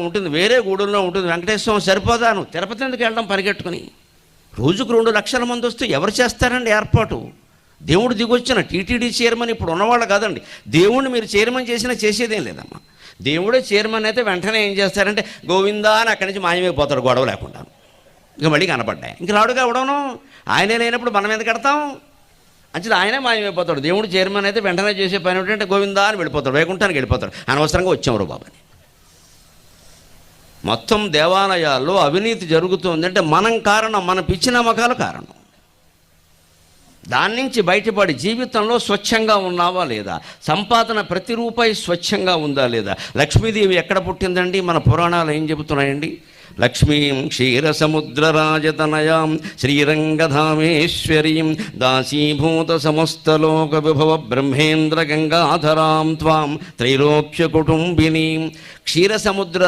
ఉంటుంది, వేరే గూడెంలో ఉంటుంది. వెంకటేశ్వరం సరిపోదా? నువ్వు తిరుపతి ఎందుకు వెళ్ళడం పరిగెట్టుకుని? రోజుకు 2 లక్షల మంది వస్తే ఎవరు చేస్తారండి ఏర్పాటు? దేవుడు దిగొచ్చిన టీటీడీ చైర్మన్ ఇప్పుడు ఉన్నవాళ్ళు కాదండి. దేవుణ్ణి మీరు చైర్మన్ చేసినా చేసేదేం లేదమ్మా. దేవుడే చైర్మన్ అయితే వెంటనే ఏం చేస్తారంటే గోవిందా అని అక్కడి నుంచి మాయమైపోతాడు గొడవ లేకుండా. ఇక మళ్ళీ కనపడ్డాయి. ఇంక రాడుగా అవడను. ఆయనే లేనప్పుడు మనం ఎందుకు కడతాం? అంచేది ఆయనే మాయమైపోతాడు. దేవుడు చైర్మన్ అయితే వెంటనే చేసే పని ఏంటంటే గోవిందా అని వెళ్ళిపోతాడు, వైకుంఠానికి వెళ్ళిపోతాడు. అనవసరంగా వచ్చాము బాబాని. మొత్తం దేవాలయాల్లో అవినీతి జరుగుతుందంటే మనం కారణం, మన పిచ్చి నమ్మకాలు కారణం. దాని నుంచి బయటపడి జీవితంలో స్వచ్ఛంగా ఉన్నావా లేదా, సంపాదన ప్రతి రూపాయి స్వచ్ఛంగా ఉందా లేదా. లక్ష్మీదేవి ఎక్కడ పుట్టిందండి? మన పురాణాలు ఏం చెబుతున్నాయండి? లక్ష్మీం క్షీరసముద్రరాజతనయాం శ్రీరంగధామేశ్వరీం దాసీభూత సమస్తలోక విభవ బ్రహ్మేంద్ర గంగాధరాం త్వాం త్రైలోక్య కుటుంబినీం. క్షీరసముద్ర